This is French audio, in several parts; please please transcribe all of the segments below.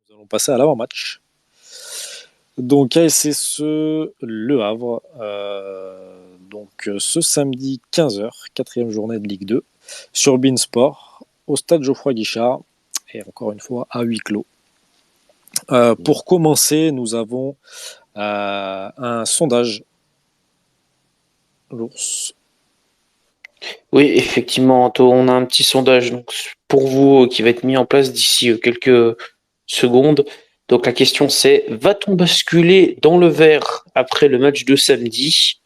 Nous allons passer à l'avant-match. Donc ASSE Le Havre, ce samedi 15h, quatrième journée de Ligue 2, sur Beansport, au stade Geoffroy Guichard, et encore une fois à huis clos. Pour commencer, nous avons un sondage. L'ours. Oui, effectivement, Anto, on a un petit sondage donc, pour vous qui va être mis en place d'ici quelques secondes. Donc la question c'est, va-t-on basculer dans le vert après le match de samedi?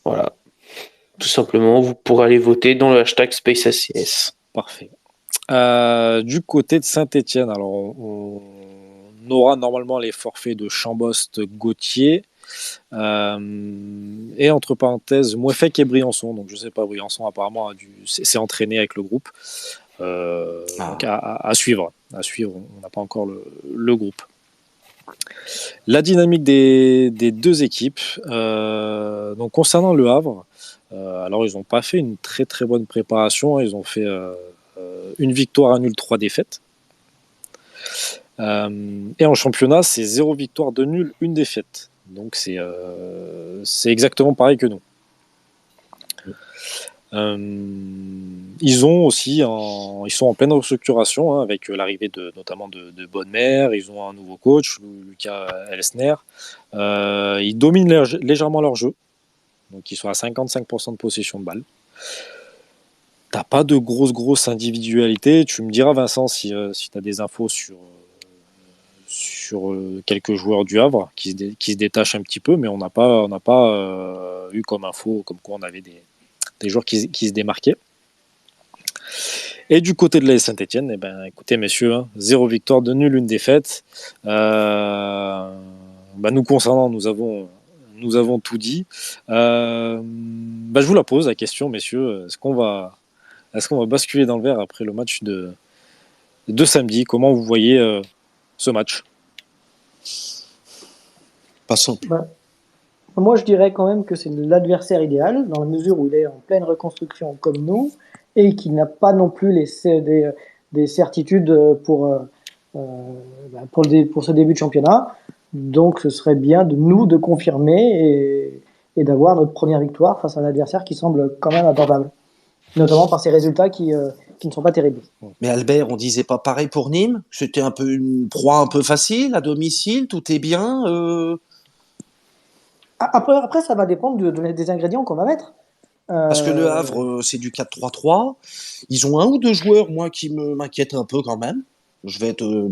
Voilà, tout simplement, vous pourrez aller voter dans le hashtag SpaceACS. Parfait. Du côté de Saint-Etienne, alors on aura normalement les forfaits de Chambost, Gauthier, et entre parenthèses Mouefek et Briançon. Donc je sais pas, Briançon apparemment s'est entraîné avec le groupe. Donc à suivre. On n'a pas encore le groupe. La dynamique des deux équipes. Donc concernant Le Havre, alors ils n'ont pas fait une très très bonne préparation. Ils ont fait une victoire, un nul, 3 défaites. Et en championnat, c'est 0 victoire, 2 nuls, 1 défaite. Donc c'est exactement pareil que nous. Ils sont en pleine restructuration avec l'arrivée notamment de Bonnemer. Ils ont un nouveau coach, Lucas Elsner. Ils dominent légèrement leur jeu. Donc ils sont à 55% de possession de balle. T'as pas de grosses individualités. Tu me diras, Vincent, si tu as des infos sur quelques joueurs du Havre qui se détachent un petit peu, mais on n'a pas eu comme info comme quoi on avait des joueurs qui se démarquaient. Et du côté de la Saint-Etienne, écoutez messieurs, 0 victoire, 2 nuls, 1 défaite. Nous concernant, nous avons tout dit. Je vous la pose la question, messieurs. Est-ce qu'on va basculer dans le vert après le match de samedi? Comment vous voyez ce match? Passons. Moi, je dirais quand même que c'est l'adversaire idéal, dans la mesure où il est en pleine reconstruction comme nous, et qu'il n'a pas non plus des certitudes pour ce début de championnat. Donc, ce serait bien de nous de confirmer et d'avoir notre première victoire face à un adversaire qui semble quand même abordable, notamment par ses résultats qui ne sont pas terribles. Mais Albert, on disait pas pareil pour Nîmes? C'était un peu une proie un peu facile à domicile, tout est bien. Après, ça va dépendre des ingrédients qu'on va mettre. Parce que Le Havre, c'est du 4-3-3. Ils ont un ou deux joueurs, moi, qui m'inquiètent un peu quand même. Je vais être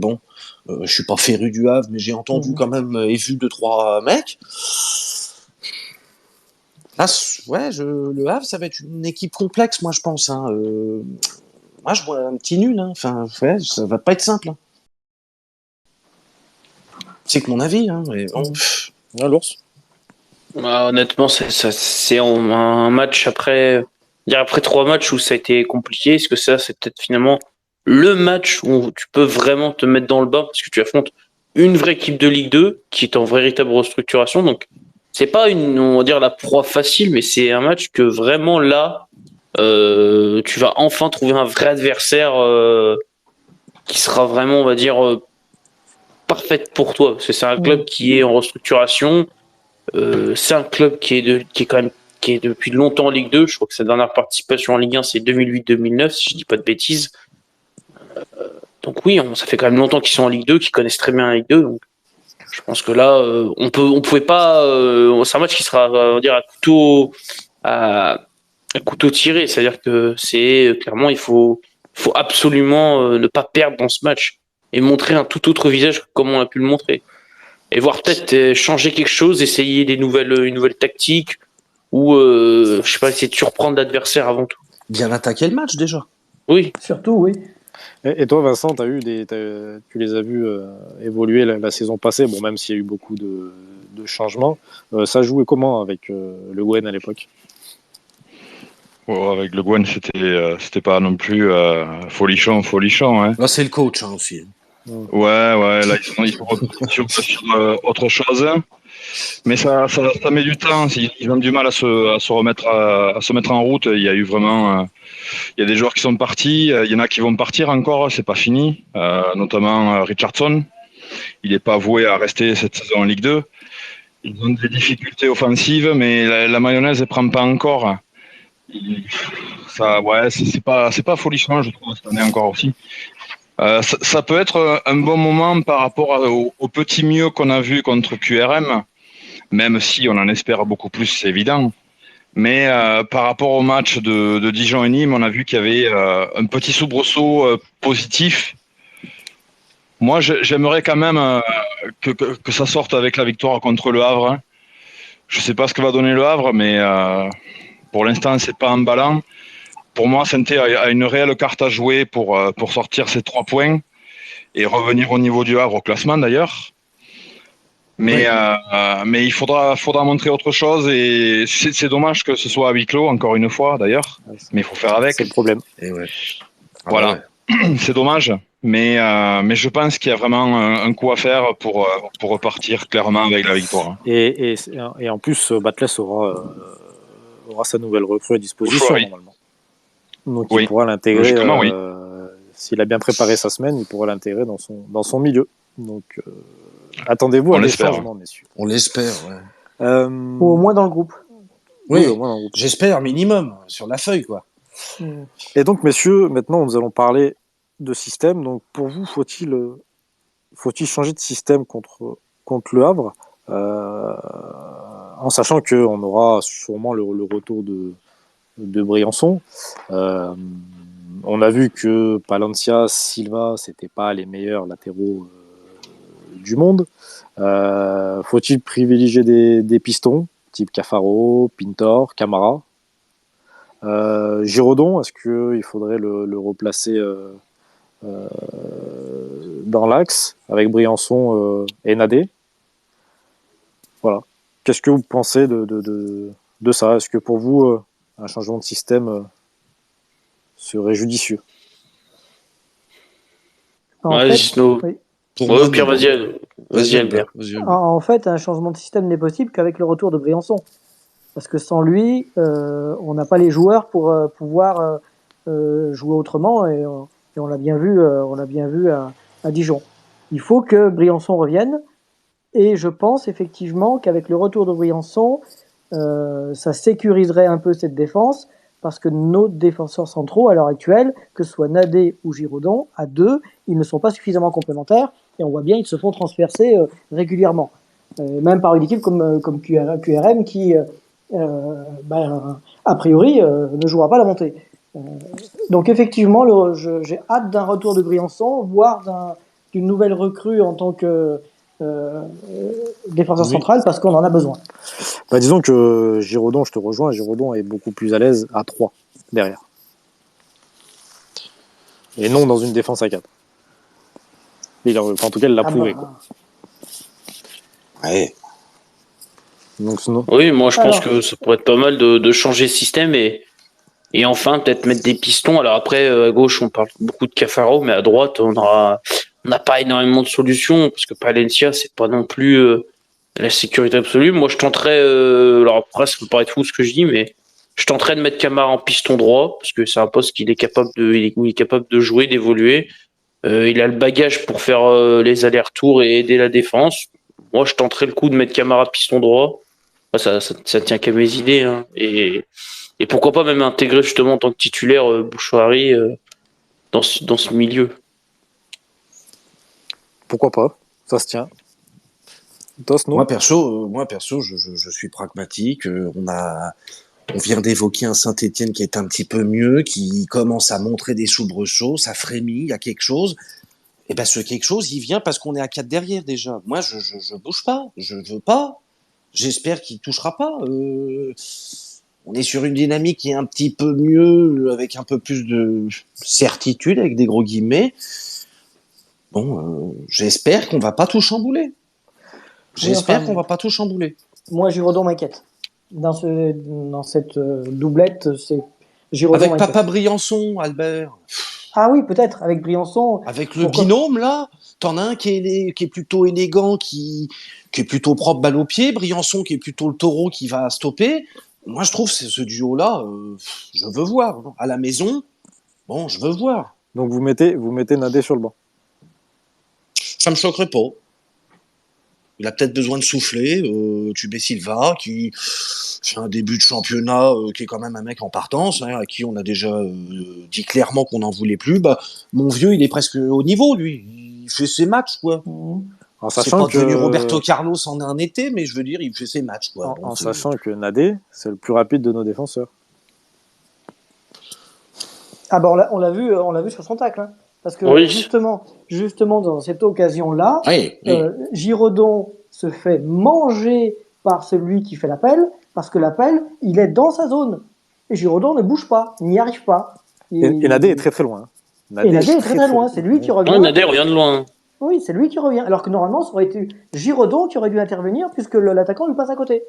je suis pas féru du Havre, mais j'ai entendu quand même et vu 2-3 mecs. Là, Le Havre, ça va être une équipe complexe, moi, je pense. Moi, je vois un petit nul. Enfin, ça va pas être simple. C'est que mon avis. Mais bon. L'ours. Honnêtement, c'est un match après 3 matchs où ça a été compliqué. Est-ce que ça, c'est peut-être finalement le match où tu peux vraiment te mettre dans le bain parce que tu affrontes une vraie équipe de Ligue 2 qui est en véritable restructuration. Donc, c'est pas on va dire la proie facile, mais c'est un match que vraiment là, tu vas enfin trouver un vrai adversaire qui sera vraiment, on va dire, parfaite pour toi. Parce que c'est un club qui est en restructuration. C'est un club qui est depuis longtemps en Ligue 2. Je crois que sa dernière participation en Ligue 1, c'est 2008-2009, si je dis pas de bêtises. Donc oui, ça fait quand même longtemps qu'ils sont en Ligue 2, qu'ils connaissent très bien la Ligue 2. Donc je pense que là, on pouvait pas. C'est un match qui sera, on va dire, à couteau tiré. C'est-à-dire que c'est clairement, il faut absolument ne pas perdre dans ce match et montrer un tout autre visage comme on a pu le montrer. Et voir peut-être changer quelque chose, essayer une nouvelle tactique, ou je sais pas, essayer de surprendre l'adversaire avant tout. Bien attaquer le match déjà. Oui. Surtout, oui. Et toi, Vincent, tu les as vus évoluer la saison passée, bon, même s'il y a eu beaucoup de changements. Ça jouait comment avec Le Guen à l'époque? Avec Le Guen, c'était pas non plus folichon. Là, c'est le coach aussi. Ouais, là, ils sont sur autre chose. Mais ça met du temps. Ils ont du mal à se remettre à se mettre en route. Il y a eu vraiment, il y a des joueurs qui sont partis. Il y en a qui vont partir encore. C'est pas fini. Notamment Richardson. Il n'est pas voué à rester cette saison en Ligue 2. Ils ont des difficultés offensives, mais la mayonnaise ne prend pas encore. Ça, ouais, c'est pas folichon, je trouve, cette année encore aussi. Ça peut être un bon moment par rapport au petit mieux qu'on a vu contre QRM, même si on en espère beaucoup plus, c'est évident. Mais par rapport au match de Dijon et Nîmes, on a vu qu'il y avait un petit soubresaut positif. Moi, j'aimerais quand même que ça sorte avec la victoire contre le Havre. Hein. Je ne sais pas ce que va donner le Havre, mais pour l'instant, c'est pas emballant. Pour moi, Saint-Étienne a une réelle carte à jouer pour sortir ces 3 points et revenir au niveau du Havre au classement d'ailleurs. Mais il faudra montrer autre chose et c'est dommage que ce soit à huis clos, encore une fois d'ailleurs, mais il faut faire avec. C'est le problème. Et ouais. Voilà, c'est dommage, mais je pense qu'il y a vraiment un coup à faire pour repartir clairement avec la victoire. Et en plus, Batles aura sa nouvelle recrue à disposition normalement. Donc il pourra l'intégrer. Oui. S'il a bien préparé sa semaine, il pourra l'intégrer dans son milieu. Donc attendez-vous à des changements, messieurs. On l'espère, ouais. Ou au moins dans le groupe. Oui, au moins dans le groupe. J'espère minimum sur la feuille, quoi. Et donc, messieurs, maintenant nous allons parler de système. Donc pour vous, faut-il changer de système contre le Havre, en sachant qu'on aura sûrement le retour de Briançon. On a vu que Palencia, Silva, c'était pas les meilleurs latéraux du monde. Faut-il privilégier des pistons, type Cafaro, Pintor, Camara? Giraudon, est-ce qu'il faudrait le replacer dans l'axe avec Briançon et Nadé? Voilà. Qu'est-ce que vous pensez de ça? Est-ce que pour vous, un changement de système serait judicieux? Pierre, vas-y, Albert. En fait, un changement de système n'est possible qu'avec le retour de Briançon. Parce que sans lui, on n'a pas les joueurs pour pouvoir jouer autrement. Et on l'a bien vu, à Dijon. Il faut que Briançon revienne. Et je pense effectivement qu'avec le retour de Briançon, ça sécuriserait un peu cette défense. Parce que nos défenseurs centraux, à l'heure actuelle, que ce soit Nadé ou Giraudon, à 2, ils ne sont pas suffisamment complémentaires. Et on voit bien, ils se font transpercer régulièrement. Même par une équipe comme QRM qui, a priori, ne jouera pas la montée. Donc effectivement, j'ai hâte d'un retour de Briançon, voire d'une nouvelle recrue en tant que défenseur central, parce qu'on en a besoin. Disons que Giraudon, je te rejoins, Giraudon est beaucoup plus à l'aise à 3 derrière. Et non dans une défense à 4. En tout cas, il l'a prouvé. Quoi. Ouais. Donc, oui, moi je pense que ça pourrait être pas mal de changer de système et enfin peut-être mettre des pistons. Alors après, à gauche, on parle beaucoup de Cafaro, mais à droite, on n'a pas énormément de solutions parce que Palencia, c'est pas non plus la sécurité absolue. Moi, je tenterais, alors après, ça peut paraître fou ce que je dis, mais je tenterais de mettre Camara en piston droit parce que c'est un poste qu'il est capable de jouer, d'évoluer. Il a le bagage pour faire les allers-retours et aider la défense. Moi, je tenterais le coup de mettre Camara piston droit. Ça tient qu'à mes idées. Hein. Et pourquoi pas même intégrer justement en tant que titulaire Bouchouari dans ce milieu. Pourquoi pas? Ça se tient. Moi perso, je suis pragmatique. On vient d'évoquer un Saint-Étienne qui est un petit peu mieux, qui commence à montrer des soubresauts, ça frémit, il y a quelque chose. Et ce quelque chose, il vient parce qu'on est à 4 derrière déjà. Moi, je bouge pas, je veux pas. J'espère qu'il touchera pas. On est sur une dynamique qui est un petit peu mieux, avec un peu plus de certitude, avec des gros guillemets. Bon, j'espère qu'on va pas tout chambouler. Qu'on va pas tout chambouler. Moi, Giraudon m'inquiète. Dans cette doublette, c'est Giraudon avec Papa Briançon, Albert. Ah oui, peut-être, avec Briançon. Avec le binôme, là, t'en as un qui est plutôt élégant, qui est plutôt propre balle au pied, Briançon qui est plutôt le taureau qui va stopper. Moi, je trouve ce duo-là, je veux voir. À la maison, bon, je veux voir. Donc vous mettez Nadé sur le banc. Ça me choquerait pas. Il a peut-être besoin de souffler. Tu mets Silva, qui fait un début de championnat, qui est quand même un mec en partance, hein, à qui on a déjà dit clairement qu'on n'en voulait plus. Bah, mon vieux, il est presque au niveau, lui. Il fait ses matchs, quoi. En C'est sachant pas devenu que Roberto Carlos en un été, mais je veux dire, il fait ses matchs, quoi. en sachant que Nadé, c'est le plus rapide de nos défenseurs. Ah bah on l'a vu sur son tacle, hein. Parce que Oui. justement dans cette occasion-là, Oui. Giraudon se fait manger par celui qui fait l'appel, parce que l'appel, il est dans sa zone. Et Giraudon ne bouge pas, n'y arrive pas. Et Nadé est très très loin. Et Nadé est très très loin, c'est lui qui revient. Ouais, Nadé revient de loin. Oui, c'est lui qui revient. Alors que normalement, ça aurait été Giraudon qui aurait dû intervenir, puisque l'attaquant lui passe à côté.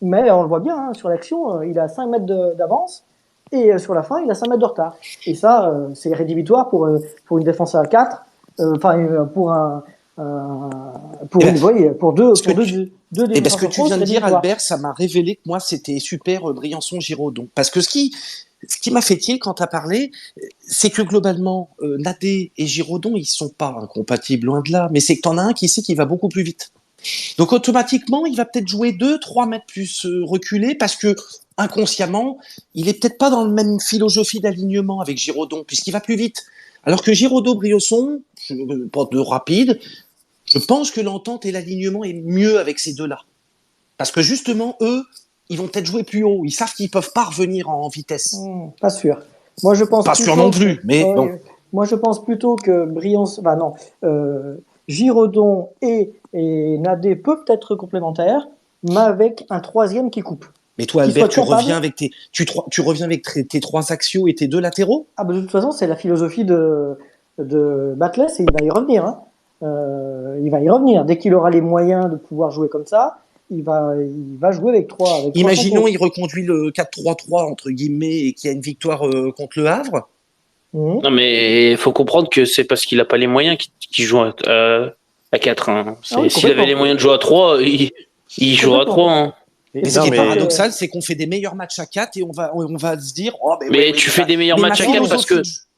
Mais on le voit bien, hein, sur l'action, il a 5 mètres d'avance. Et sur la fin, il a 5 mètres de retard. Et ça, c'est rédhibitoire pour une défense à 4. Pour deux Et parce que tu viens de dire, rédhibitoires. Albert, ça m'a révélé que moi, c'était super Briançon-Giraudon. Parce que ce qui m'a fait tilt quand tu as parlé, c'est que globalement, Nadé et Giraudon, ils sont pas incompatibles, loin de là. Mais c'est que tu en as un qui sait qu'il va beaucoup plus vite. Donc automatiquement, il va peut-être jouer 2-3 mètres plus reculé parce que inconsciemment, il est peut-être pas dans la même philosophie d'alignement avec Giraudon, puisqu'il va plus vite. Alors que Giraudon-Briançon, pas de rapide, je pense que l'entente et l'alignement est mieux avec ces deux-là. Parce que justement, eux, ils vont peut-être jouer plus haut. Ils savent qu'ils peuvent pas revenir en vitesse. Pas sûr. Moi, je pense pas sûr non plus, mais bon. Moi, je pense plutôt que Briançon... Bah non. Giraudon et Nadé peuvent être complémentaires, mais avec un troisième qui coupe. Mais toi, Albert, tu reviens avec tes 3 axiaux et tes 2 latéraux? Ah bah de toute façon, c'est la philosophie de Batles et il va y revenir. Hein. Il va y revenir. Dès qu'il aura les moyens de pouvoir jouer comme ça, il va jouer avec 3. Imaginons, il reconduit le 4-3-3, entre guillemets, et qu'il y a une victoire contre le Havre. Non, mais il faut comprendre que c'est parce qu'il n'a pas les moyens qu'il joue à 4. Hein. S'il avait les moyens de jouer à 3, il jouera à 3. Hein. Mais ce qui est paradoxal, c'est qu'on fait des meilleurs matchs à 4 et on va se dire. Oh, mais tu fais des meilleurs matchs à 4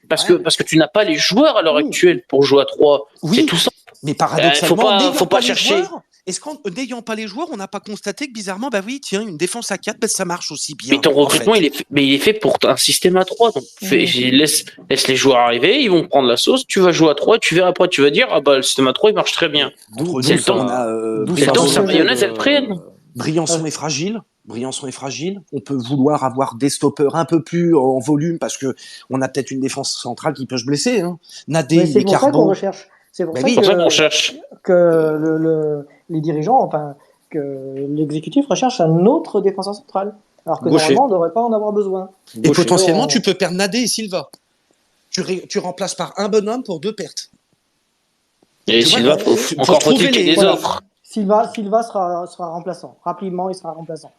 parce que tu n'as pas les joueurs à l'heure actuelle pour jouer à 3. Oui, c'est tout ça. Mais paradoxalement, faut pas chercher. Est-ce qu'en n'ayant pas les joueurs, on n'a pas constaté que bizarrement, bah oui, tiens, une défense à 4, ça marche aussi bien. Mais ton recrutement, il est fait pour un système à 3. Donc laisse les joueurs arriver, ils vont prendre la sauce, tu vas jouer à 3, tu verras après, tu vas dire, ah bah le système à 3, il marche très bien. C'est le temps. C'est le temps que sa mayonnaise, elle prenne. Briançon est fragile. On peut vouloir avoir des stoppers un peu plus en volume parce que on a peut-être une défense centrale qui peut se blesser. Hein. Nadé, c'est pour ça qu'on recherche. C'est pour ça qu'on cherche que les dirigeants, enfin que l'exécutif recherche un autre défenseur central. Alors que normalement, on ne devrait pas en avoir besoin. Et potentiellement, tu peux perdre Nadé et Silva. Tu remplaces par un bonhomme pour 2 pertes. Et Silva, encore faut-il qu'il y ait des offres. Silva sera remplaçant. Rapidement, il sera remplaçant.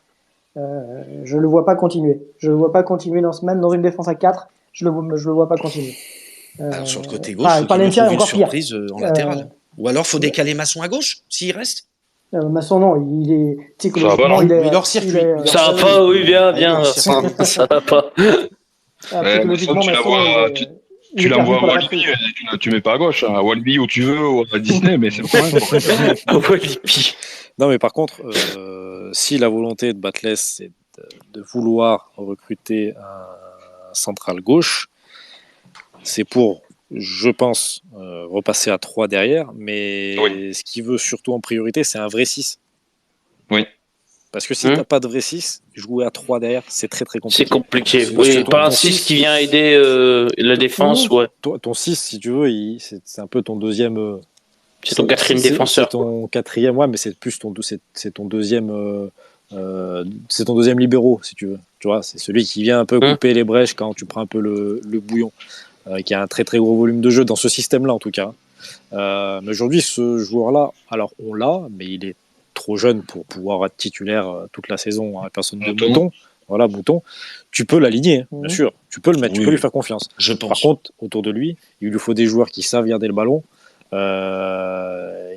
Je le vois pas continuer. Même dans une défense à 4, je le vois pas continuer. Alors, sur le côté gauche, il faut qu'il trouve une surprise en latéral. Ou alors, faut décaler Masson à gauche, s'il reste. Masson, non, il est psychologiquement, il est hors circuit. Ça va pas, oui, bien. Ça va pas. Psychologiquement, tu l'envoies à Walibi, tu mets pas à gauche, hein, à Walibi où tu veux, ou à Disney, mais c'est pas Walibi. Non, mais par contre, si la volonté de Batles, c'est de vouloir recruter un central gauche, c'est pour, je pense, repasser à 3 derrière, mais ce qu'il veut surtout en priorité, c'est un vrai 6. Oui. Parce que si tu n'as pas de vrai 6, jouer à 3 derrière, c'est très très compliqué. C'est compliqué. Oui, pas un 6 qui vient aider la défense. Ouais. Ton 6, si tu veux, c'est un peu ton deuxième. C'est ton quatrième défenseur. C'est ton quatrième, ouais, mais c'est plus ton deuxième. C'est ton deuxième libéraux, si tu veux. Tu vois, c'est celui qui vient un peu couper les brèches quand tu prends un peu le bouillon, qui a un très très gros volume de jeu dans ce système-là en tout cas. Mais aujourd'hui, ce joueur-là, alors on l'a, mais il est trop jeune pour pouvoir être titulaire toute la saison à personne de mouton. voilà, Mouton, tu peux l'aligner, bien sûr. Tu peux le mettre, tu peux lui faire confiance. Je pense. Par contre, autour de lui, il lui faut des joueurs qui savent garder le ballon,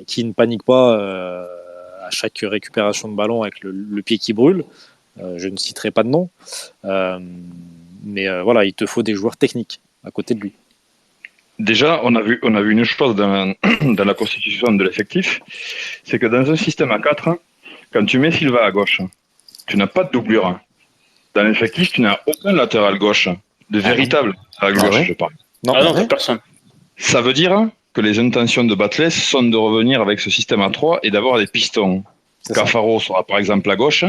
qui ne paniquent pas à chaque récupération de ballon avec le pied qui brûle. Je ne citerai pas de nom. Mais voilà, il te faut des joueurs techniques à côté de lui. Déjà, on a vu une chose dans la constitution de l'effectif, c'est que dans un système à 4, quand tu mets Silva à gauche, tu n'as pas de doublure. Dans l'effectif, tu n'as aucun latéral gauche, de véritable à gauche, je parle. Non, t'as personne. Ça veut dire que les intentions de Batles sont de revenir avec ce système à 3 et d'avoir des pistons. Cafaro sera par exemple à gauche,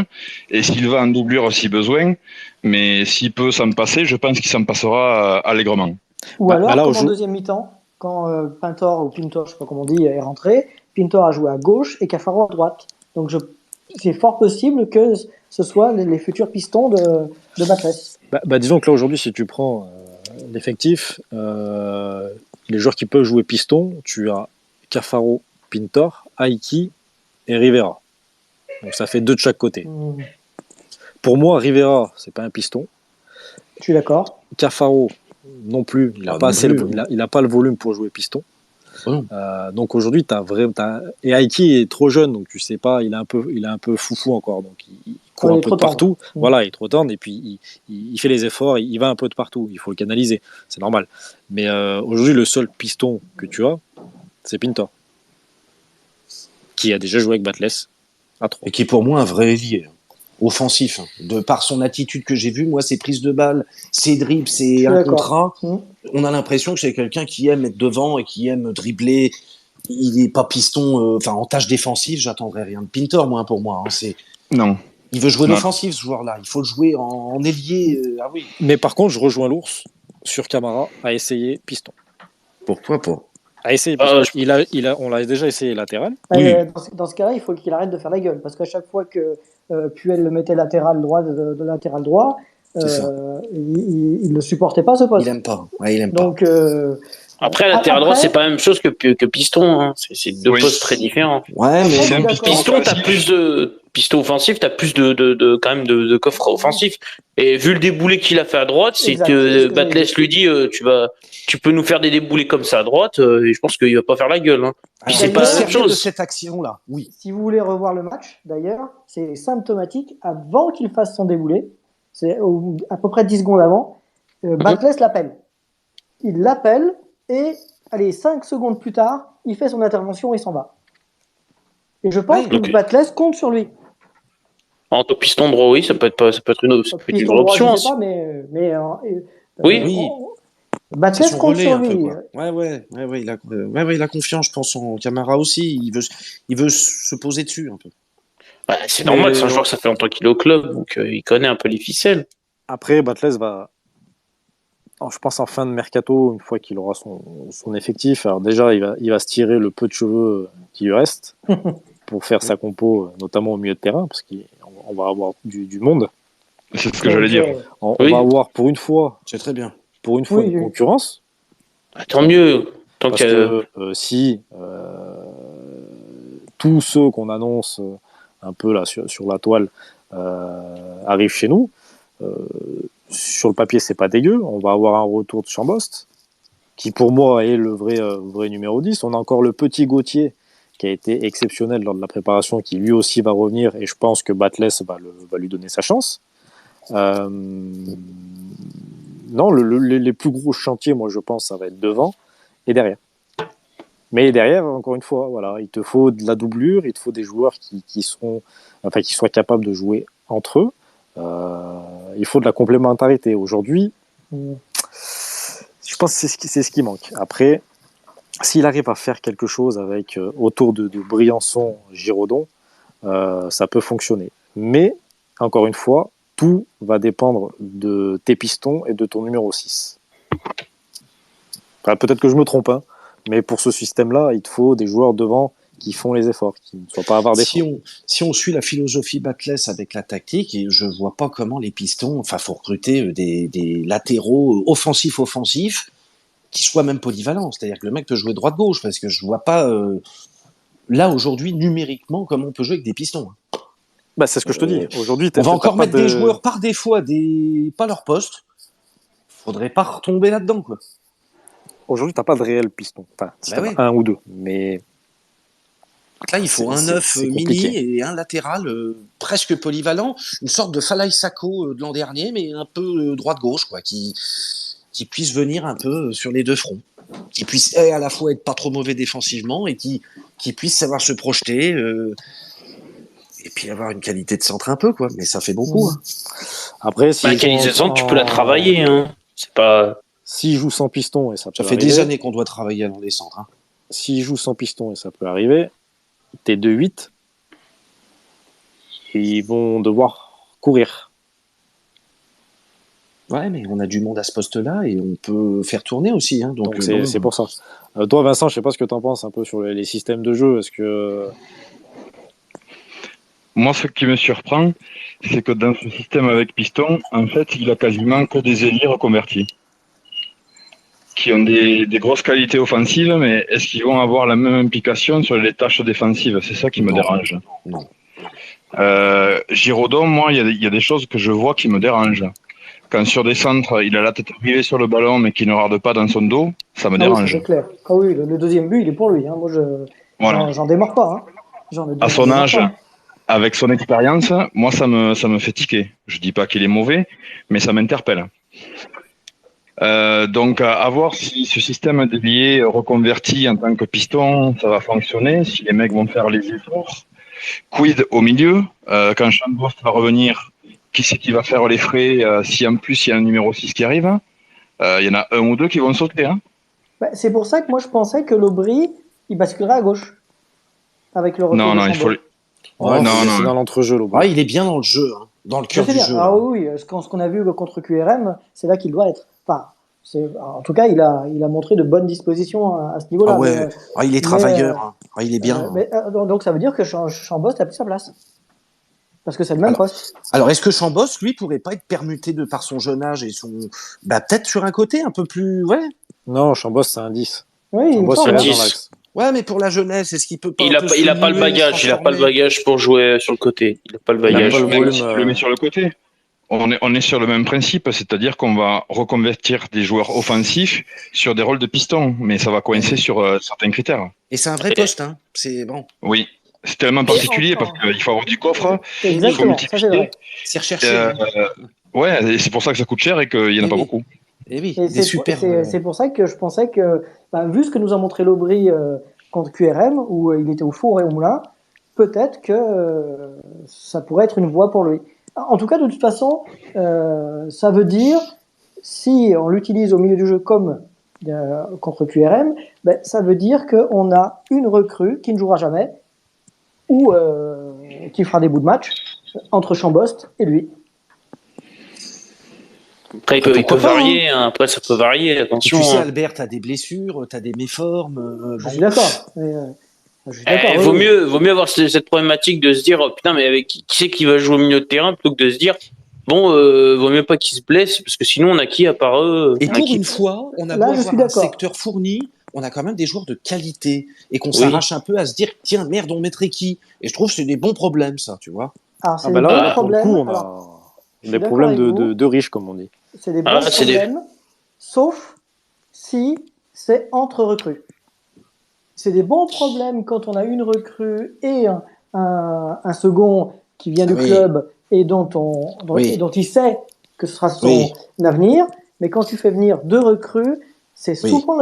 et Silva en doublure si besoin, mais s'il peut s'en passer, je pense qu'il s'en passera allègrement. Ou alors, là, comme en deuxième mi-temps, quand Pintor, je sais pas comment on dit, est rentré, Pintor a joué à gauche et Cafaro à droite. Donc c'est fort possible que ce soit les futurs pistons de Batles. Disons que là, aujourd'hui, si tu prends l'effectif, les joueurs qui peuvent jouer piston, tu as Cafaro, Pintor, Aiki et Rivera. Donc ça fait 2 de chaque côté. Pour moi, Rivera, c'est pas un piston. Je suis d'accord. Cafaro, non plus. Il n'a pas le volume pour jouer piston. Donc aujourd'hui, et Aiki est trop jeune, donc tu sais pas, il est un peu foufou encore, donc il court un peu de partout. Voilà, il est trop tendre et puis il fait les efforts, il va un peu de partout. Il faut le canaliser, c'est normal. Mais aujourd'hui, le seul piston que tu as, c'est Pintor, qui a déjà joué avec Batles à 3. Et qui est pour moi un vrai ailier offensif. De par son attitude que j'ai vue, moi, ses prises de balles, ses dribbles, c'est un contrat. On a l'impression que c'est quelqu'un qui aime être devant et qui aime dribbler. Il n'est pas piston, en tâche défensive, j'attendrai rien de Pintor, pour moi. Non. Il veut jouer l'offensive, ce joueur-là. Il faut le jouer en ailier. Oui. Mais par contre, je rejoins l'ours sur Camara à essayer piston. Pourquoi pas? À essayer on l'a déjà essayé latéral. Dans ce cas-là, il faut qu'il arrête de faire la gueule, parce qu'à chaque fois que Puel le mettait latéral droit de latéral droit, il ne supportait pas ce poste. Il aime pas. Ouais, il aime Donc, après, latéral droit, c'est pas la même chose que piston. Hein. C'est 2 postes très différents. Ouais, mais piston, t'as plus de piston offensif, t'as plus quand même de coffre offensif. Et vu le déboulé qu'il a fait à droite, si Batles lui dit tu peux nous faire des déboulés comme ça à droite, et je pense qu'il va pas faire la gueule. Hein. Puis c'est pas la même chose. De cette action-là, oui. Si vous voulez revoir le match, d'ailleurs, c'est symptomatique. Avant qu'il fasse son déboulé, c'est à peu près 10 secondes avant, Batles l'appelle. Il l'appelle et, 5 secondes plus tard, il fait son intervention et s'en va. Et je pense que Batles compte sur lui. En piston droit, oui, ça peut être une bonne option. Je sais pas, mais oui. Batles compte sur lui. Il a confiance, je pense, en Camara aussi. Il veut se poser dessus un peu. C'est normal, c'est un joueur que ça fait longtemps qu'il est au club, donc il connaît un peu les ficelles. Après, Batles va, je pense, en fin de mercato, une fois qu'il aura son effectif, alors déjà, il va se tirer le peu de cheveux qui lui reste pour faire sa compo, notamment au milieu de terrain, parce qu'on va avoir du monde. C'est ce que j'allais dire. On va avoir pour une fois. C'est très bien. Pour une fois, une concurrence. Tant mieux. Parce que si tous ceux qu'on annonce un peu là sur la toile arrivent chez nous, sur le papier, c'est pas dégueu. On va avoir un retour de Chambost, qui pour moi est le vrai numéro 10. On a encore le petit Gauthier, qui a été exceptionnel lors de la préparation, qui lui aussi va revenir, et je pense que Batles va lui donner sa chance. Non, les plus gros chantiers, moi je pense, ça va être devant et derrière. Mais derrière, encore une fois, voilà, il te faut de la doublure, il te faut des joueurs qui soient capables de jouer entre eux. Il faut de la complémentarité. Aujourd'hui, je pense que c'est ce qui manque. Après, s'il arrive à faire quelque chose avec autour de Briançon, Giraudon, ça peut fonctionner. Mais, encore une fois, tout va dépendre de tes pistons et de ton numéro 6. Enfin, peut-être que je me trompe, mais pour ce système-là, il te faut des joueurs devant qui font les efforts, qui ne soient pas avoir d'efforts. Si on suit la philosophie Batles avec la tactique, et je vois pas comment les pistons, faut recruter des latéraux offensifs qui soient même polyvalents. C'est-à-dire que le mec peut jouer droite-gauche, parce que je vois pas là aujourd'hui numériquement comment on peut jouer avec des pistons. Bah, c'est ce que je te dis. Aujourd'hui, On va encore mettre des de... joueurs par défaut pas leur poste. Faudrait pas retomber là-dedans, quoi. Aujourd'hui, t'as pas de réel piston. Enfin, si Bah t'en ouais. as un ou deux. Mais Là, il faut un neuf mini et un latéral presque polyvalent, une sorte de Falaï Sacco de l'an dernier, mais un peu droite-gauche, quoi, qui puisse venir un peu sur les deux fronts, qui puisse à la fois être pas trop mauvais défensivement et qui puisse savoir se projeter et puis avoir une qualité de centre un peu, quoi. Mais ça fait beaucoup. Hein. Après, si La qualité de centre, tu peux la travailler. Hein. C'est pas. S'il joue sans piston et ça peut Ça fait arriver, des années qu'on doit travailler dans les centres. Hein. S'il joue sans piston et ça peut arriver, t'es 2-8 et ils vont devoir courir. Ouais, mais on a du monde à ce poste-là et on peut faire tourner aussi. Hein. Donc c'est pour ça. Toi, Vincent, je sais pas ce que tu en penses un peu sur les systèmes de jeu. Est-ce que Moi, ce qui me surprend, c'est que dans ce système avec piston, en fait, il a quasiment que des ailiers reconvertis qui ont des grosses qualités offensives, mais est-ce qu'ils vont avoir la même implication sur les tâches défensives? C'est ça qui me dérange. Non. Giraudon, moi, il y a des choses que je vois qui me dérangent. Quand sur des centres, il a la tête rivée sur le ballon, mais qu'il ne regarde pas dans son dos, ça me dérange. Oui, c'est clair. Ah oui, le deuxième but, il est pour lui. Hein. Moi, Voilà. j'en démarre pas. Hein. À son âge, avec son expérience, moi, ça me fait tiquer. Je dis pas qu'il est mauvais, mais ça m'interpelle. Donc, à voir si ce système d'ailier reconverti en tant que piston, ça va fonctionner, si les mecs vont faire les efforts. Quid au milieu, quand Chambos va revenir, qui c'est qui va faire les frais si en plus il y a un numéro 6 qui arrive? Il y en a un ou deux qui vont sauter. Hein. C'est pour ça que moi je pensais que l'Aubry, il basculerait à gauche. Avec le retour non, de il faut. Ouais, non, c'est dans l'entrejeu, l'Aubry. Ouais, il est bien dans le jeu, hein, dans le cœur du jeu. Ah oui, ce qu'on a vu contre QRM, c'est là qu'il doit être. Enfin, en tout cas, il a montré de bonnes dispositions à ce niveau-là. Ah ouais, il est travailleur, il est bien. Donc ça veut dire que Chambos a plus sa place. Parce que c'est le même poste. Alors, est-ce que Chambos, lui, pourrait pas être permuté de par son jeune âge et son. Peut-être sur un côté un peu plus. Ouais. Non, Chambos, c'est un 10. Oui, Chambos, c'est un 10. Ouais, mais pour la jeunesse, est-ce qu'il peut pas. Il a pas le bagage. Il a pas le bagage pour jouer sur le côté. Il a pas le bagage. Je le mets sur le côté. On est sur le même principe, c'est-à-dire qu'on va reconvertir des joueurs offensifs sur des rôles de piston, mais ça va coincer sur certains critères. Et c'est un vrai poste, hein. C'est bon. Oui, c'est tellement particulier parce qu'il faut avoir du coffre. Exactement, ça c'est vrai. C'est recherché. Ouais, et c'est pour ça que ça coûte cher et qu'il n'y en a pas beaucoup. Et oui, c'est pour ça que je pensais que, vu ce que nous a montré l'Aubry contre QRM, où il était au four et au moulin, peut-être que ça pourrait être une voie pour lui. En tout cas, de toute façon, ça veut dire, si on l'utilise au milieu du jeu comme contre QRM, ça veut dire qu'on a une recrue qui ne jouera jamais, ou qui fera des bouts de match, entre Chambost et lui. Après, il peut varier. Hein. Après, ça peut varier. Attention. Tu sais, Albert, t'as des blessures, t'as des méformes. Je suis d'accord. Vaut mieux avoir cette problématique de se dire putain, mais avec qui c'est qui va jouer au milieu de terrain plutôt que de se dire vaut mieux pas qu'ils se blessent parce que sinon on a qui à part eux. Et pour une fois, on a beau avoir un secteur fourni, on a quand même des joueurs de qualité et qu'on s'arrache un peu à se dire tiens merde on mettrait qui? Et je trouve que c'est des bons problèmes ça, tu vois. Alors c'est des bons problèmes. On a des problèmes de riches comme on dit. C'est des bons problèmes, sauf si c'est entre recrues. C'est des bons problèmes quand on a une recrue et un second qui vient du club et dont il sait que ce sera son avenir. Mais quand tu fais venir deux recrues, c'est souvent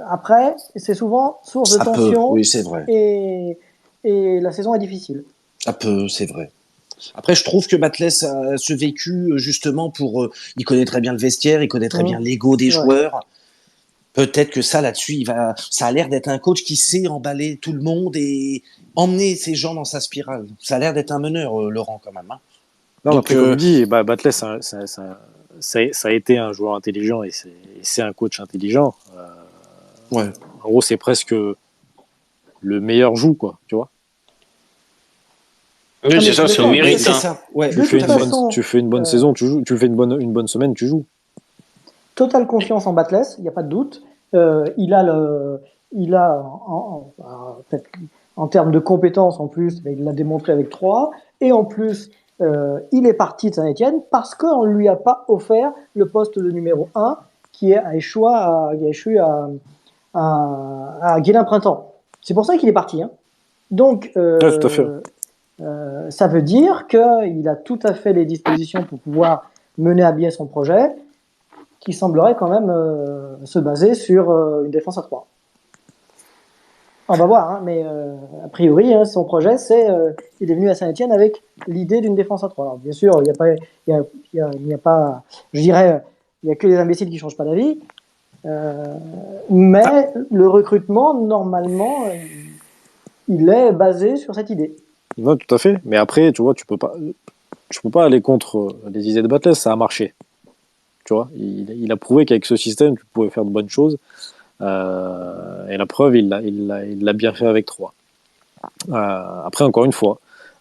après, c'est souvent source de tension. Oui, c'est vrai. Et la saison est difficile. Ça peut, c'est vrai. Après, je trouve que Batles a ce vécu justement pour. Il connaît très bien le vestiaire, il connaît très bien l'ego des joueurs. Peut-être que ça, là-dessus, ça a l'air d'être un coach qui sait emballer tout le monde et emmener ces gens dans sa spirale. Ça a l'air d'être un meneur, Laurent, quand même. Hein. Non, donc, comme dit, Batles, ça a été un joueur intelligent et c'est un coach intelligent. En gros, c'est presque le meilleur joue, quoi, tu vois. Oui, c'est ça, c'est au mérite. C'est ça. Ouais. Tu fais une bonne saison, tu joues. Tu fais une bonne semaine, tu joues. Totale confiance en Batles, il n'y a pas de doute. Il a peut-être En termes de compétences, en plus, il l'a démontré avec 3. Et en plus, il est parti de Saint-Etienne parce qu'on ne lui a pas offert le poste de numéro 1 qui a échoué à Guélin-Printemps. C'est pour ça qu'il est parti. Hein. Donc, tout à fait. ça veut dire qu'il a tout à fait les dispositions pour pouvoir mener à bien son projet, qui semblerait quand même se baser sur une défense à 3. On va voir, hein, mais a priori, hein, son projet, il est venu à Saint-Etienne avec l'idée d'une défense à 3. Alors, bien sûr, il n'y a pas, je dirais, il n'y a que les imbéciles qui ne changent pas d'avis, mais le recrutement, normalement, il est basé sur cette idée. Non, tout à fait. Mais après, tu vois, tu peux pas aller contre les idées de Batles, ça a marché. Tu vois, il a prouvé qu'avec ce système, tu pouvais faire de bonnes choses. Et la preuve, il l'a bien fait avec 3. Après, encore une fois,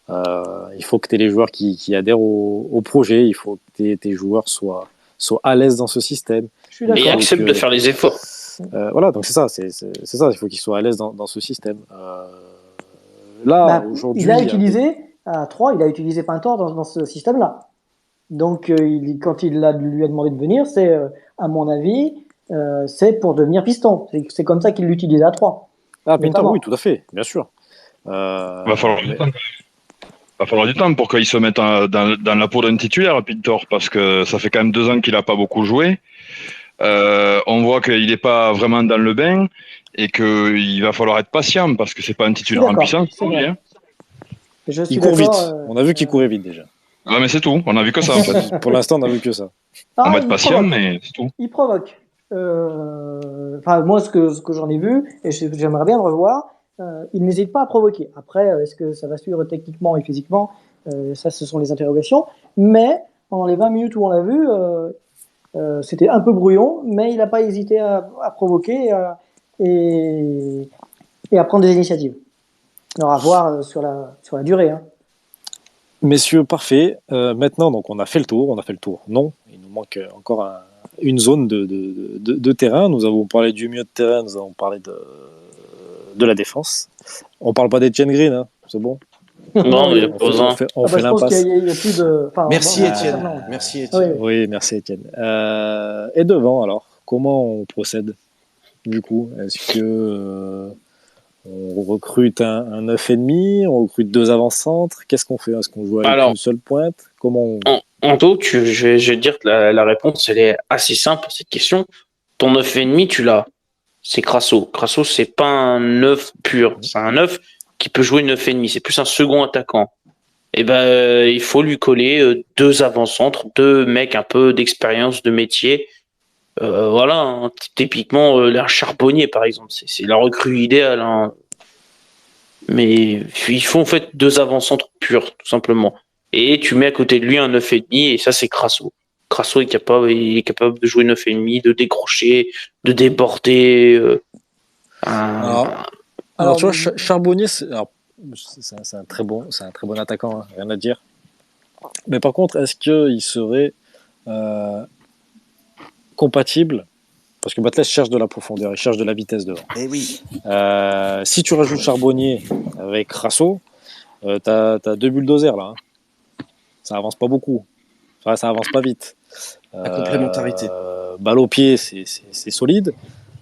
il faut que tu aies les joueurs qui adhèrent au projet, il faut que tes joueurs soient à l'aise dans ce système. Et acceptent de faire les efforts. Voilà, donc c'est ça, il faut qu'ils soient à l'aise dans ce système. Là, aujourd'hui. Il a utilisé, à 3, il a utilisé Pintor dans ce système-là. Donc, quand lui a demandé de venir, c'est, à mon avis, c'est pour devenir piston. C'est comme ça qu'il l'utilise à 3. Ah, Pintor, oui, tout à fait, bien sûr. Va falloir du temps pour qu'il se mette dans la peau d'un titulaire, Pintor, parce que ça fait quand même 2 ans qu'il n'a pas beaucoup joué. On voit qu'il n'est pas vraiment dans le bain et qu'il va falloir être patient parce que c'est pas un titulaire en puissance. Hein. Il court vite. On a vu qu'il courait vite déjà. Ah, mais c'est tout. On a vu que ça en fait. Pour l'instant, on a vu que ça. On va être patient, mais c'est tout. Il provoque. Moi, ce que j'en ai vu, et j'aimerais bien le revoir, il n'hésite pas à provoquer. Après, est-ce que ça va suivre techniquement et physiquement ça, ce sont les interrogations. Mais pendant les 20 minutes où on l'a vu, c'était un peu brouillon, mais il n'a pas hésité à provoquer et à prendre des initiatives. Alors à voir sur la durée. Hein. Messieurs, parfait. Maintenant, donc, on a fait le tour. Non, il nous manque encore une zone de terrain. Nous avons parlé du milieu de terrain, nous avons parlé de la défense. On parle pas d'Etienne Green, hein, c'est bon. Non, mais on fait l'impasse. Merci Étienne. Merci Étienne. Oui, merci Étienne. Et devant, alors, comment on procède du coup? Est-ce que on recrute un 9,5, on recrute 2 avant-centres? Qu'est-ce qu'on fait? Est-ce qu'on joue avec une seule pointe? Comment Anto, je vais dire que la réponse, elle est assez simple à cette question. Ton 9,5, tu l'as. C'est Crasso. Crasso, c'est pas un 9 pur. C'est un 9 qui peut jouer 9,5. C'est plus un second attaquant. Et il faut lui coller 2 avant-centres, 2 mecs un peu d'expérience, de métier. Voilà, hein, typiquement un Charbonnier par exemple, c'est la recrue idéale. Hein. Mais il faut en fait 2 avant-centres purs, tout simplement. Et tu mets à côté de lui un 9,5 et ça c'est Crasso. Crasso est capable de jouer 9,5, de décrocher, de déborder. Alors tu vois, Charbonnier, c'est un très bon attaquant, hein, rien à dire. Mais par contre, est-ce qu'il serait compatible, parce que Batles cherche de la profondeur, il cherche de la vitesse devant. Eh oui. Si tu rajoutes Charbonnier avec Crasso, t'as 2 bulldozers là. Hein. Ça avance pas beaucoup. Enfin, ça avance pas vite. La complémentarité. Balle au pied, c'est solide.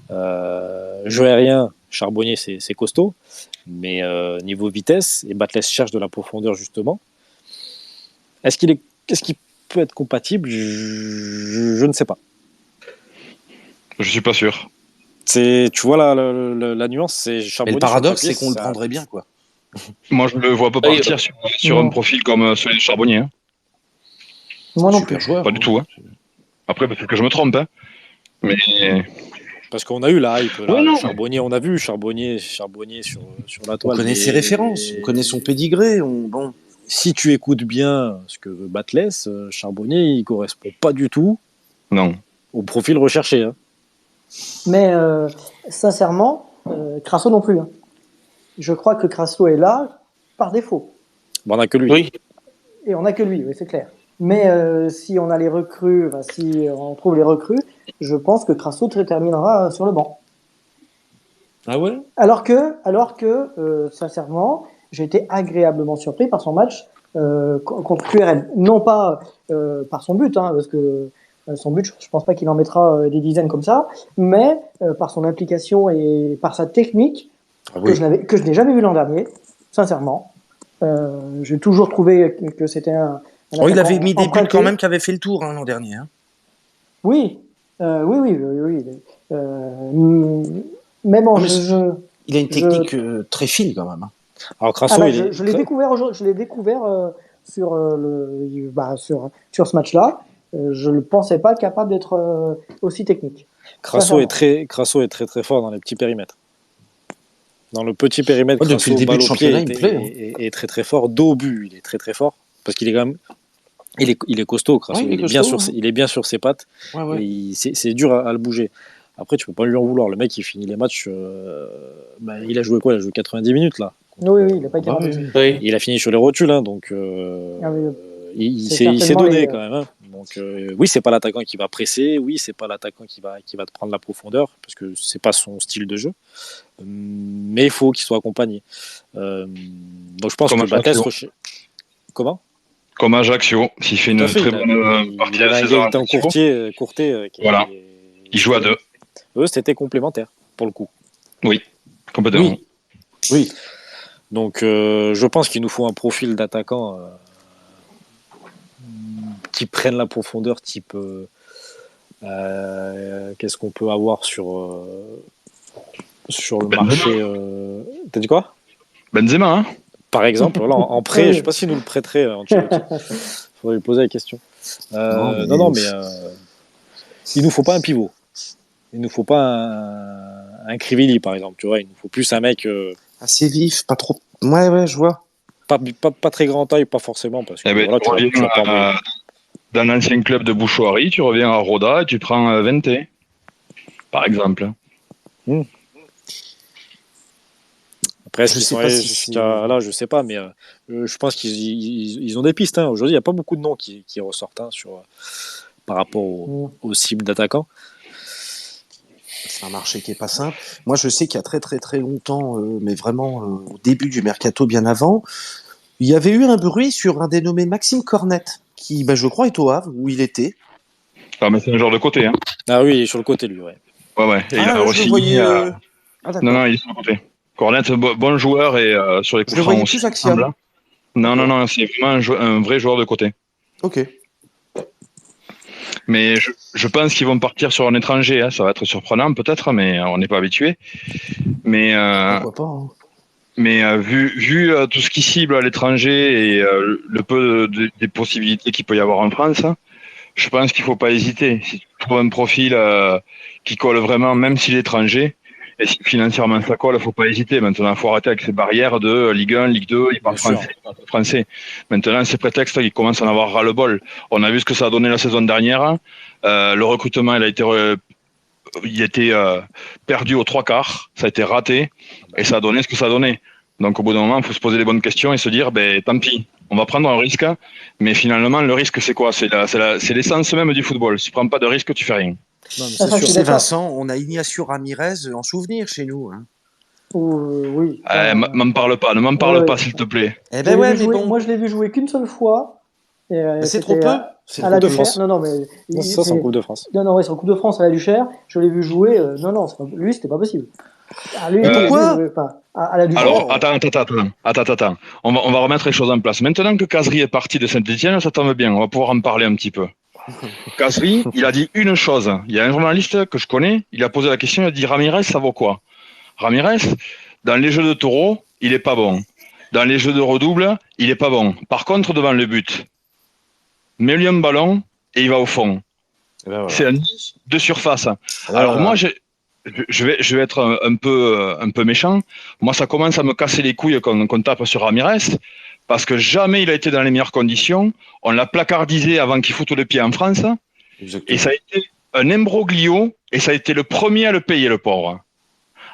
Jeu aérien, Charbonnier, c'est costaud. Mais niveau vitesse, et Batles cherche de la profondeur justement. Est-ce qu'il peut être compatible? Je ne sais pas. Je suis pas sûr. Tu vois la nuance, c'est Charbonnier. Et le paradoxe, c'est qu'on le prendrait bien, quoi. Moi, je le vois pas partir sur un profil comme celui de Charbonnier. Hein. Moi non Super plus. joueur. Pas du tout. Hein. Après, peut-être que je me trompe. Hein. Mais parce qu'on a eu la hype. Là. Ouais, Charbonnier, on a vu Charbonnier sur la toile. On connaît ses références, on connaît son pédigré. Bon. Si tu écoutes bien ce que veut Batles, Charbonnier, il correspond pas du tout au profil recherché. Hein. Mais sincèrement, Crasso non plus. Hein. Je crois que Crasso est là par défaut. Bon, on n'a que lui. Oui. Et on n'a que lui, oui, c'est clair. Mais si on a les recrues, si on trouve les recrues, je pense que Crasso terminera sur le banc. Ah ouais? Alors que sincèrement, j'ai été agréablement surpris par son match contre QRM. Non pas par son but, hein, parce que son but, je pense pas qu'il en mettra des dizaines comme ça, mais par son implication et par sa technique que je n'ai jamais vu l'an dernier, sincèrement. J'ai toujours trouvé que c'était un Il avait mis des buts emprunté. quand même qui avaient fait le tour l'an dernier. Hein. Oui, oui. Même en jeu. Il a une technique très fine quand même. Hein. Alors Crasso, je l'ai découvert sur ce match-là. Je ne pensais pas capable d'être aussi technique. Crasso est très très fort dans les petits périmètres. Dans le petit périmètre, depuis le début du championnat, il me plaît. Est très très fort. Dos au but, il est très très fort parce qu'il est quand même, il est costaud. Crasso, il est bien sur ses pattes. Ouais. Et c'est dur à le bouger. Après, tu peux pas lui en vouloir. Le mec, il finit les matchs. Il a joué quoi? Il a joué 90 minutes là. Oui, il n'a pas été rendu. Oui. Il a fini sur les rotules, hein, donc il s'est donné quand même. Hein. Donc oui, c'est pas l'attaquant qui va presser. Oui, c'est pas l'attaquant qui va te prendre la profondeur parce que c'est pas son style de jeu. Mais il faut qu'il soit accompagné. Donc je pense que Bates comment? Comme Ajaccio, s'il fait une très bonne partie de la saison. Courté. Voilà. Il joue à deux. Eux, c'était complémentaire pour le coup. Oui, complètement. Oui. Donc je pense qu'il nous faut un profil d'attaquant qui prenne la profondeur type qu'est-ce qu'on peut avoir sur le marché. T'as dit quoi? Benzema, hein? Par exemple, là, en prêt, je sais pas s'il nous le prêterait. Faudrait lui poser la question. Non, mais il nous faut pas un pivot. Il nous faut pas un Krivili, par exemple. Tu vois, il nous faut plus un mec assez vif, pas trop. Ouais, je vois. Pas très grand taille, pas forcément, parce que tu vas pas dans l'ancien club de Bouchoirie, tu reviens à Roda et tu prends Vente, par exemple. Après, est-ce qu'ils sont allés jusqu'à là, je sais pas, mais je pense qu'ils ont des pistes. Hein. Aujourd'hui, il n'y a pas beaucoup de noms qui ressortent par rapport aux cibles d'attaquants. C'est un marché qui est pas simple. Moi, je sais qu'il y a très très très longtemps, mais vraiment au début du mercato, bien avant, il y avait eu un bruit sur un dénommé Maxime Cornet, qui, je crois, est au Havre, où il était. Ah, mais c'est un joueur de côté. Hein. Ah oui, il est sur le côté, lui, ouais. Ouais. Et il a aussi. Non, il est sur le côté. Cornet, bon joueur et sur les coups francs aussi. Non, c'est vraiment un vrai joueur de côté. Ok. Mais je pense qu'ils vont partir sur un étranger. Hein. Ça va être surprenant peut-être, mais on n'est pas habitué. Mais pourquoi pas hein. Mais vu tout ce qui cible à l'étranger et le peu des possibilités qu'il peut y avoir en France, je pense qu'il faut pas hésiter. Si tu trouves un profil qui colle vraiment, même s'il est étranger, et si financièrement ça colle, il faut pas hésiter. Maintenant, il faut arrêter avec ces barrières de Ligue 1, Ligue 2, il parle français. Maintenant, ces prétextes, ils commencent à en avoir ras-le-bol. On a vu ce que ça a donné la saison dernière. Le recrutement, il a été perdu aux 3/4. Ça a été raté et ça a donné ce que ça a donné. Donc, au bout d'un moment, il faut se poser les bonnes questions et se dire, tant pis, on va prendre un risque. Mais finalement, le risque, c'est quoi? C'est l'essence même du football. Si tu prends pas de risque, tu fais rien. Non, mais c'est Vincent, on a Ignacio Ramirez en souvenir chez nous. Hein. Oui. M'en parle pas, ne m'en parle pas, s'il te plaît. Moi, je l'ai vu jouer qu'une seule fois. C'est trop peu. C'est à la Duchère. Non, mais ça, c'est en Coupe de France. Non, c'est en Coupe de France à la Duchère. Je l'ai vu jouer. Lui, c'était pas possible. Pourquoi Alors, attends. On va remettre les choses en place. Maintenant que Cazerie est parti de Saint-Etienne, ça tombe bien. On va pouvoir en parler un petit peu. Cazerie, il a dit une chose. Il y a un journaliste que je connais, il a posé la question, il a dit Ramirez, ça vaut quoi? Ramirez, dans les jeux de taureau, il est pas bon. Dans les jeux de redouble, il est pas bon. Par contre, devant le but, mets-lui un ballon et il va au fond. Voilà. C'est un 10 de surface. Alors moi, je vais être un peu méchant. Moi, ça commence à me casser les couilles qu'on tape sur Ramirez. Parce que jamais il a été dans les meilleures conditions. On l'a placardisé avant qu'il foute le pied en France. Exactement. Et ça a été un imbroglio. Et ça a été le premier à le payer, le pauvre.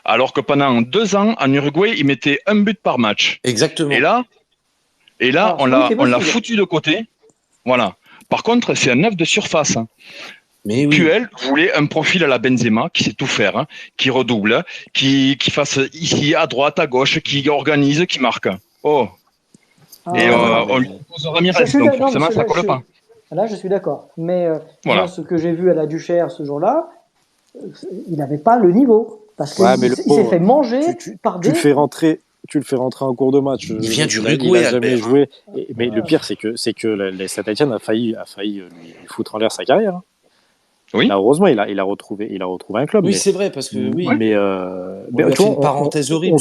Alors que pendant 2 ans, en Uruguay, il mettait un but par match. Exactement. Et là, on l'a foutu de côté. Voilà. Par contre, c'est un 9 de surface. Mais oui. Puel voulait un profil à la Benzema qui sait tout faire, hein, qui redouble, qui fasse ici, à droite, à gauche, qui organise, qui marque. Oh. Et on lui propose Ramirez, donc forcément, ça colle pas. Là, je suis d'accord. Mais Voilà. moi, ce que j'ai vu à la Duchère ce jour-là, il n'avait pas le niveau. Parce qu'il s'est fait manger par des... Tu le fais rentrer en cours de match. Il vient du Uruguay, il a jamais Albert. joué. Mais le pire, c'est que les Saint-Etienne a failli lui foutre en l'air sa carrière. Oui. Là, heureusement, il a retrouvé un club. Oui, mais, c'est vrai, parce que oui. Mais on lui a fait une parenthèse horrible.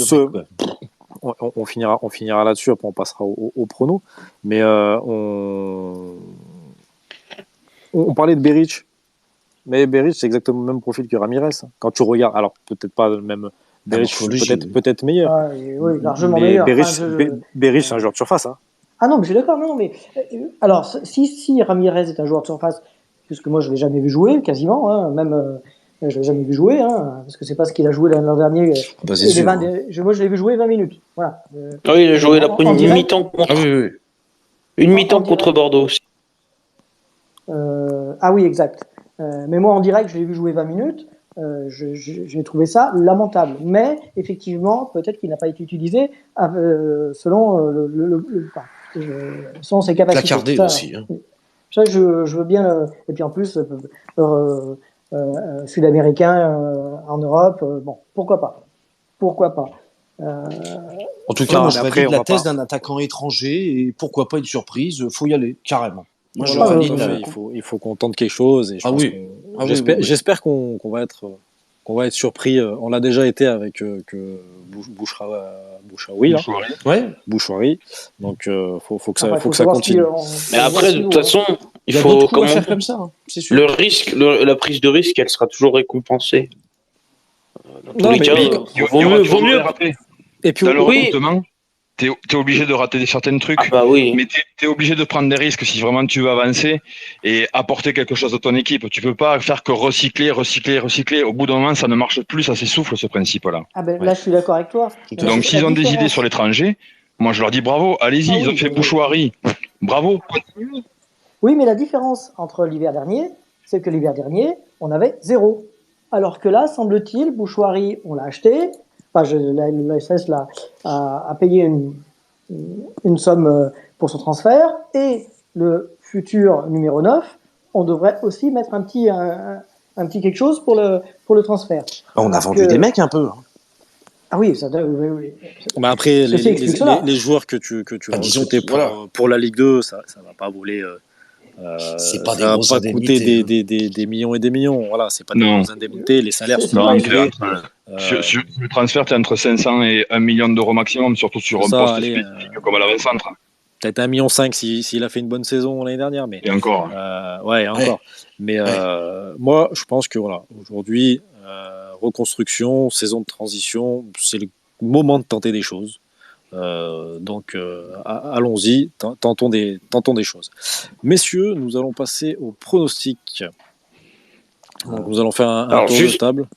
On finira là-dessus, après on passera au prono. Mais on parlait de Berić. Mais Berić, c'est exactement le même profil que Ramirez. Quand tu regardes, alors peut-être pas le même. Berić, peut-être meilleur. Ah, oui, largement meilleur. Berić, c'est un joueur de surface. Hein. Ah non, mais je suis d'accord. Non, mais alors, si Ramirez est un joueur de surface, puisque moi je l'ai jamais vu jouer, quasiment, hein, même je l'ai jamais vu jouer, hein, parce que c'est pas ce qu'il a joué l'an dernier. Bah, c'est sûr. Moi, je l'ai vu jouer 20 minutes. Voilà. Oui, il a joué une mi-temps contre. Une mi-temps contre Bordeaux aussi. Ah oui, exact. Mais moi, en direct, je l'ai vu jouer 20 minutes. J'ai trouvé ça lamentable. Mais effectivement, peut-être qu'il n'a pas été utilisé selon selon ses capacités. Placardé aussi. Hein. Ça, je veux bien. Et puis en plus, sud-américain en Europe, bon, pourquoi pas. En tout cas, moi, je valide la thèse d'un attaquant étranger et pourquoi pas une surprise. Faut y aller carrément. Moi, je valide. Il faut qu'on tente quelque chose. Et j'espère qu'on va être surpris. On l'a déjà été avec Bouchouri. Bouchouri. Donc, faut que ça continue. Mais après, de toute façon, il faut faire comme ça. Hein, c'est sûr. Le risque, la prise de risque, elle sera toujours récompensée. Dans tous les cas, vaut mieux. Et puis, dans le recrutement, t'es obligé de rater certains trucs, mais t'es obligé de prendre des risques si vraiment tu veux avancer et apporter quelque chose à ton équipe. Tu peux pas faire que recycler. Au bout d'un moment, ça ne marche plus, ça s'essouffle ce principe-là. Ah ben là, je suis d'accord avec toi. Donc, s'ils ont des idées sur l'étranger, moi je leur dis bravo, allez-y, ils ont fait Bouchouri, bravo. Oui, mais la différence entre l'hiver dernier, c'est que l'hiver dernier, on avait 0. Alors que là, semble-t-il, Bouchouri, on l'a acheté. Enfin, la SS a payé une somme pour son transfert. Et le futur numéro 9, on devrait aussi mettre un petit quelque chose pour le transfert. On a vendu des mecs un peu. Ah oui, ça oui. Mais après, les joueurs que tu vas recruter pour la Ligue 2, ça ne va pas voler. C'est pas ça va pas coûter des millions et des millions. Voilà, c'est pas des grosses indemnités. Les salaires sont pas élevés. Sur le transfert, tu es entre 500 et 1 million d'euros maximum, surtout sur un poste spécifique comme à l'avant-centre. Peut-être 1,5 million s'il a fait une bonne saison l'année dernière. Mais, et encore. Encore. Mais moi, je pense que aujourd'hui, reconstruction, saison de transition, c'est le moment de tenter des choses. Donc allons-y, tentons des choses. Messieurs, nous allons passer au pronostic. Donc, nous allons faire un tour de table.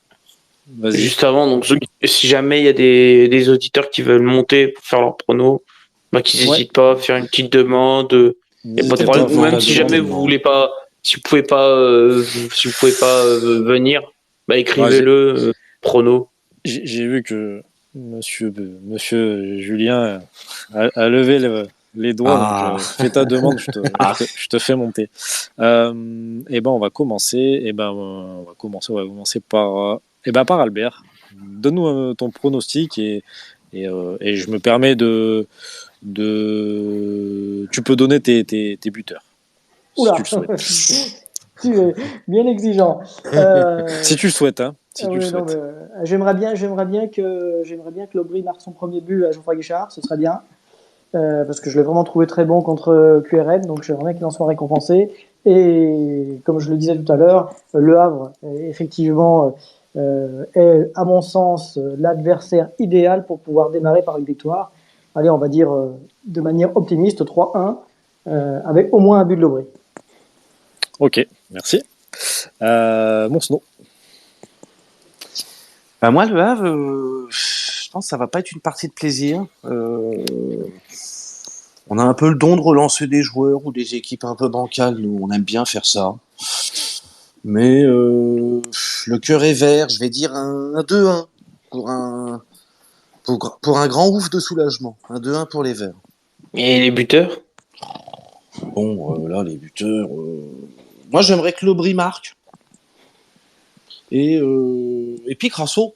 Vas-y. Juste avant, donc si jamais il y a des auditeurs qui veulent monter pour faire leur prono, qu'ils n'hésitent pas à faire une petite demande. Il n'y a pas de problème. Ou même si jamais vous voulez pas, si vous pouvez pas venir, écrivez-le prono. J'ai vu que Monsieur Julien a levé les doigts. Donc, fais ta demande, je te fais monter. On va commencer. On va commencer par Albert. Donne-nous ton pronostic et je me permets de. Tu peux donner tes buteurs. Oula. Si tu le souhaites. Tu es bien exigeant. Si tu le souhaites, hein. J'aimerais bien que Lobry marque son premier but à Geoffroy Guichard, ce serait bien, parce que je l'ai vraiment trouvé très bon contre QRM, donc j'aimerais bien qu'il en soit récompensé. Et comme je le disais tout à l'heure, Le Havre, effectivement, est, à mon sens, l'adversaire idéal pour pouvoir démarrer par une victoire. Allez, on va dire de manière optimiste 3-1, avec au moins un but de Lobry. Ok, merci. Monsno. Moi, Le Havre, je pense que ça va pas être une partie de plaisir. On a un peu le don de relancer des joueurs ou des équipes un peu bancales. Nous, on aime bien faire ça. Mais le cœur est vert, je vais dire un 2-1 pour pour un grand ouf de soulagement. Un 2-1 pour les Verts. Et les buteurs? Bon, là, les buteurs. Moi, j'aimerais que Lobry marque. Et puis Crasso.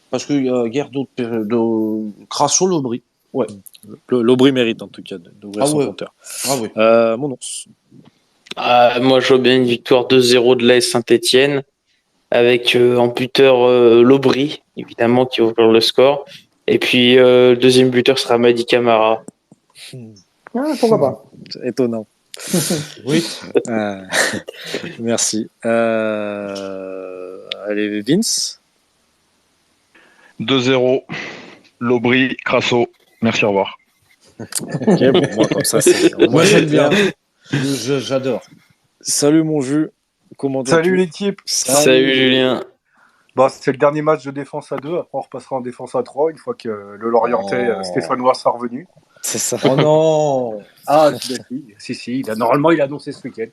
Parce qu'il y a guère d'autres périodes. Crasso, Lobry. Ouais. L'Aubry mérite en tout cas d'ouvrir son ouais. compteur. Ah oui. Mon ours. Moi, je vois bien une victoire 2-0 de l'AS Saint-Etienne, avec en buteur Lobry, évidemment, qui va ouvrir le score. Et puis, le deuxième buteur sera Madi Camara. Ah, pourquoi pas. C'est étonnant. Oui. Merci. Allez, Vince. 2-0. Lobry, Crasso. Merci, au revoir. Ok, bon, moi, comme ça, c'est. Moi, j'aime bien. J'adore. Salut, mon jus. Comment vas-tu? Salut l'équipe. Salut Julien. Bah, c'est le dernier match de défense à 2. Après, on repassera en défense à 3 une fois que le Lorientais Stéphanois sera revenu. C'est ça. Oh non. Ah, si. Normalement, il a annoncé ce week-end.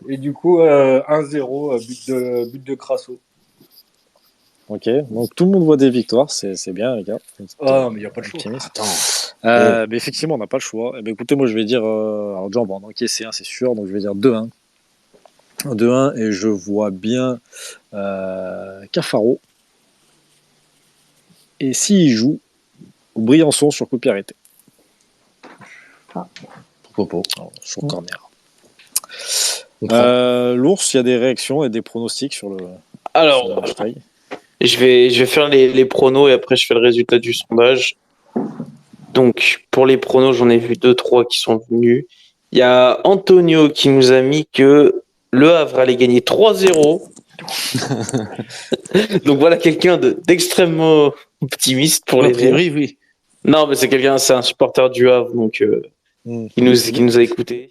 Et du coup, 1-0, but de Crasso. Ok, donc tout le monde voit des victoires, c'est bien, les gars. Ah non, mais il n'y a pas de choix. Mais effectivement, on n'a pas le choix. Eh ben, écoutez, moi, je vais dire. Alors, déjà, on va en encaisser un, c'est sûr, donc je vais dire 2-1. 2-1, et je vois bien Cafaro. Et s'il joue, Briançon sur coup de pied arrêté. Pourquoi pas. Sur corner. L'ours, il y a des réactions et des pronostics sur le. Alors, sur le hashtag. je vais faire les pronos et après je fais le résultat du sondage. Donc, pour les pronos, j'en ai vu 2-3 qui sont venus. Il y a Antonio qui nous a mis que Le Havre allait gagner 3-0. Donc voilà quelqu'un d'extrêmement optimiste pour les Verts. Oui. Non, mais c'est un supporter du Havre, donc qui nous a écoutés.